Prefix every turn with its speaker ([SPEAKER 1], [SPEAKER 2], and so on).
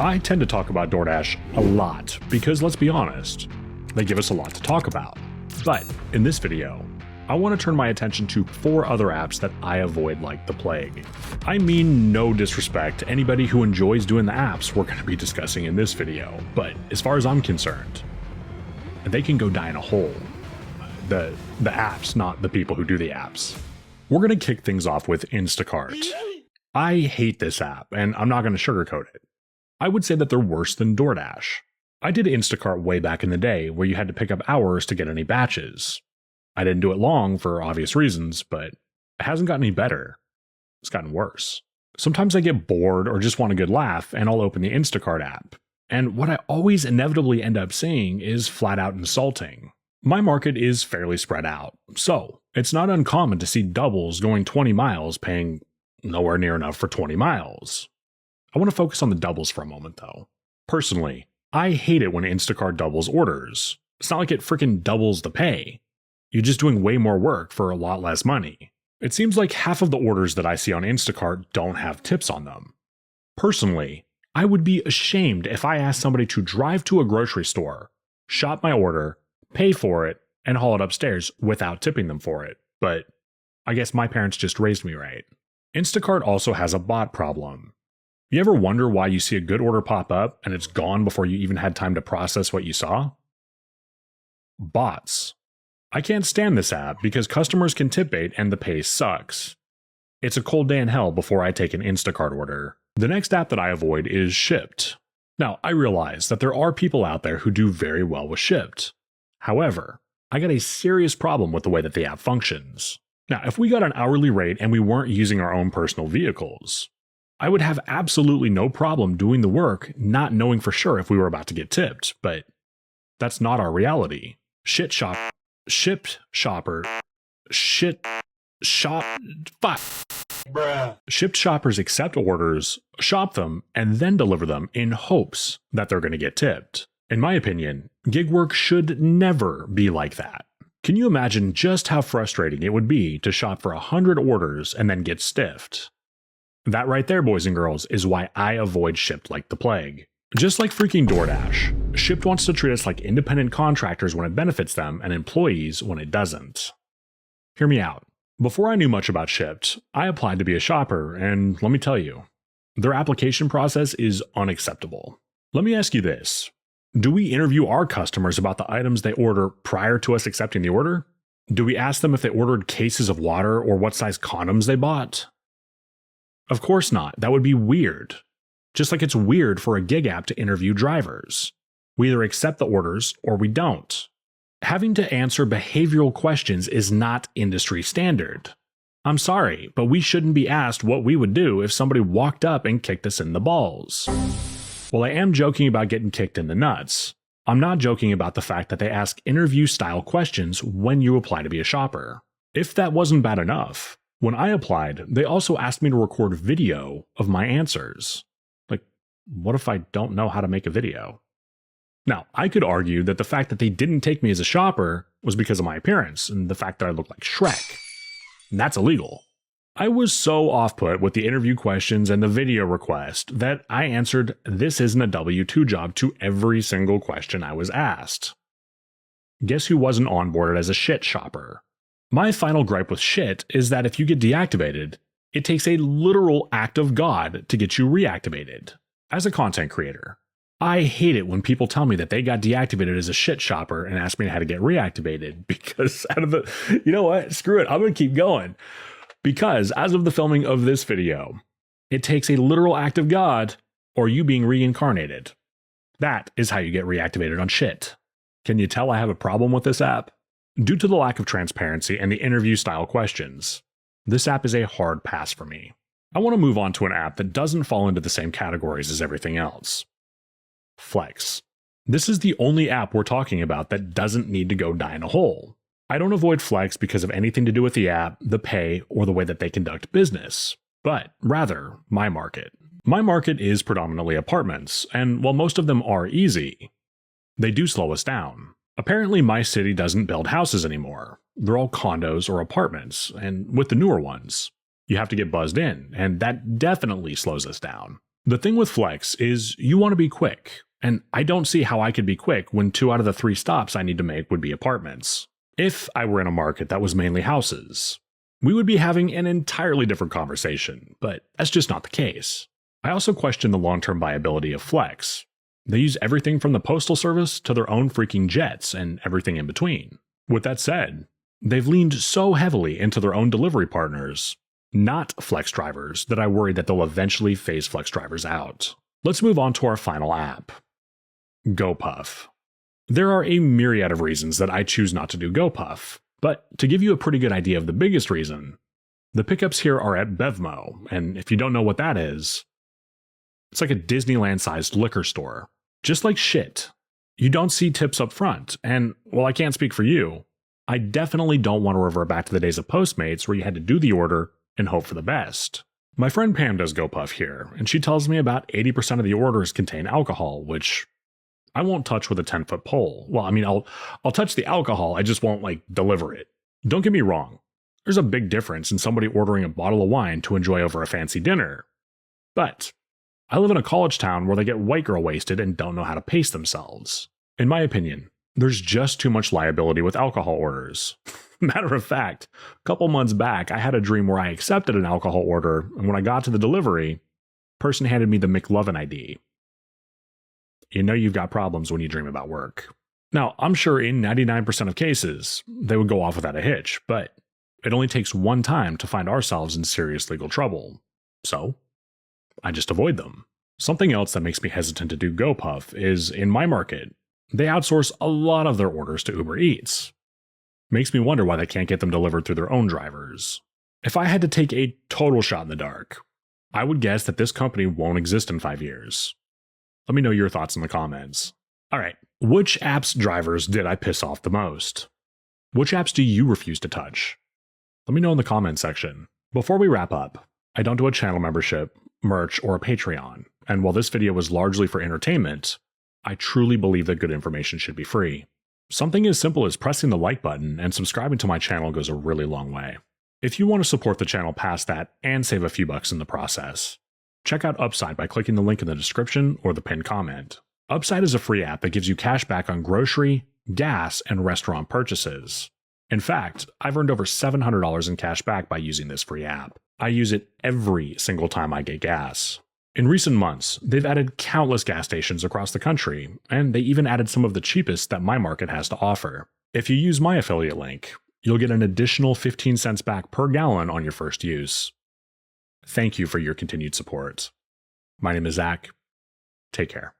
[SPEAKER 1] I tend to talk about DoorDash a lot because, let's be honest, they give us a lot to talk about. But in this video, I want to turn my attention to 4 other apps that I avoid like the plague. I mean no disrespect to anybody who enjoys doing the apps we're going to be discussing in this video, but as far as I'm concerned, they can go die in a hole. The apps, not the people who do the apps. We're going to kick things off with Instacart. I hate this app, and I'm not going to sugarcoat it. I would say that they're worse than DoorDash. I did Instacart way back in the day where you had to pick up hours to get any batches. I didn't do it long for obvious reasons, but it hasn't gotten any better. It's gotten worse. Sometimes I get bored or just want a good laugh and I'll open the Instacart app. And what I always inevitably end up seeing is flat out insulting. My market is fairly spread out, so it's not uncommon to see doubles going 20 miles paying nowhere near enough for 20 miles. I want to focus on the doubles for a moment though. Personally, I hate it when Instacart doubles orders. It's not like it freaking doubles the pay. You're just doing way more work for a lot less money. It seems like half of the orders that I see on Instacart don't have tips on them. Personally, I would be ashamed if I asked somebody to drive to a grocery store, shop my order, pay for it, and haul it upstairs without tipping them for it. But I guess my parents just raised me right. Instacart also has a bot problem. You ever wonder why you see a good order pop up and it's gone before you even had time to process what you saw? Bots. I can't stand this app because customers can tip bait and the pay sucks. It's a cold day in hell before I take an Instacart order. The next app that I avoid is Shipt. Now, I realize that there are people out there who do very well with Shipt. However, I got a serious problem with the way that the app functions. Now, if we got an hourly rate and we weren't using our own personal vehicles, I would have absolutely no problem doing the work not knowing for sure if we were about to get tipped, but that's not our reality. Shipt shoppers accept orders, shop them, and then deliver them in hopes that they're going to get tipped. In my opinion, gig work should never be like that. Can you imagine just how frustrating it would be to shop for 100 orders and then get stiffed? That right there, boys and girls, is why I avoid Shipt like the plague. Just like freaking DoorDash, Shipt wants to treat us like independent contractors when it benefits them and employees when it doesn't. Hear me out. Before I knew much about Shipt, I applied to be a shopper, and let me tell you, their application process is unacceptable. Let me ask you this. Do we interview our customers about the items they order prior to us accepting the order? Do we ask them if they ordered cases of water or what size condoms they bought? Of course not. That would be weird. Just like it's weird for a gig app to interview drivers. We either accept the orders or we don't. Having to answer behavioral questions is not industry standard. I'm sorry, but we shouldn't be asked what we would do if somebody walked up and kicked us in the balls. While I am joking about getting kicked in the nuts, I'm not joking about the fact that they ask interview-style questions when you apply to be a shopper. If that wasn't bad enough, when I applied, they also asked me to record video of my answers. Like, what if I don't know how to make a video? Now, I could argue that the fact that they didn't take me as a shopper was because of my appearance and the fact that I looked like Shrek. And that's illegal. I was so off-put with the interview questions and the video request that I answered this isn't a W-2 job to every single question I was asked. Guess who wasn't onboarded as a shit shopper? My final gripe with shit is that if you get deactivated, it takes a literal act of God to get you reactivated. As a content creator, I hate it when people tell me that they got deactivated as a shit shopper and ask me how to get reactivated because you know what? Screw it. I'm going to keep going. Because as of the filming of this video, it takes a literal act of God or you being reincarnated. That is how you get reactivated on shit. Can you tell I have a problem with this app? Due to the lack of transparency and the interview-style questions, this app is a hard pass for me. I want to move on to an app that doesn't fall into the same categories as everything else. Flex. This is the only app we're talking about that doesn't need to go die in a hole. I don't avoid Flex because of anything to do with the app, the pay, or the way that they conduct business, but rather my market. My market is predominantly apartments, and while most of them are easy, they do slow us down. Apparently my city doesn't build houses anymore. They're all condos or apartments, and with the newer ones, you have to get buzzed in, and that definitely slows us down. The thing with Flex is you want to be quick, and I don't see how I could be quick when 2 out of the 3 stops I need to make would be apartments. If I were in a market that was mainly houses, we would be having an entirely different conversation, but that's just not the case. I also question the long-term viability of Flex. They use everything from the postal service to their own freaking jets and everything in between. With that said, they've leaned so heavily into their own delivery partners, not Flex drivers, that I worry that they'll eventually phase Flex drivers out. Let's move on to our final app, GoPuff. There are a myriad of reasons that I choose not to do GoPuff, but to give you a pretty good idea of the biggest reason, the pickups here are at Bevmo, and if you don't know what that is, it's like a Disneyland-sized liquor store. Just like shit. You don't see tips up front, and while I can't speak for you, I definitely don't want to revert back to the days of Postmates where you had to do the order and hope for the best. My friend Pam does GoPuff here, and she tells me about 80% of the orders contain alcohol, which I won't touch with a 10-foot pole. Well, I mean, I'll touch the alcohol, I just won't, deliver it. Don't get me wrong. There's a big difference in somebody ordering a bottle of wine to enjoy over a fancy dinner. But I live in a college town where they get white girl wasted and don't know how to pace themselves. In my opinion, there's just too much liability with alcohol orders. Matter of fact, a couple months back, I had a dream where I accepted an alcohol order, and when I got to the delivery, the person handed me the McLovin ID. You know you've got problems when you dream about work. Now, I'm sure in 99% of cases, they would go off without a hitch, but it only takes one time to find ourselves in serious legal trouble. So, I just avoid them. Something else that makes me hesitant to do GoPuff is, in my market, they outsource a lot of their orders to Uber Eats. Makes me wonder why they can't get them delivered through their own drivers. If I had to take a total shot in the dark, I would guess that this company won't exist in 5 years. Let me know your thoughts in the comments. Alright, which app's drivers did I piss off the most? Which apps do you refuse to touch? Let me know in the comments section. Before we wrap up, I don't do a channel membership, merch, or a Patreon, and while this video was largely for entertainment, I truly believe that good information should be free. Something as simple as pressing the like button and subscribing to my channel goes a really long way. If you want to support the channel past that and save a few bucks in the process, check out Upside by clicking the link in the description or the pinned comment. Upside is a free app that gives you cash back on grocery, gas, and restaurant purchases. In fact, I've earned over $700 in cash back by using this free app. I use it every single time I get gas. In recent months, they've added countless gas stations across the country, and they even added some of the cheapest that my market has to offer. If you use my affiliate link, you'll get an additional 15 cents back per gallon on your first use. Thank you for your continued support. My name is Zach. Take care.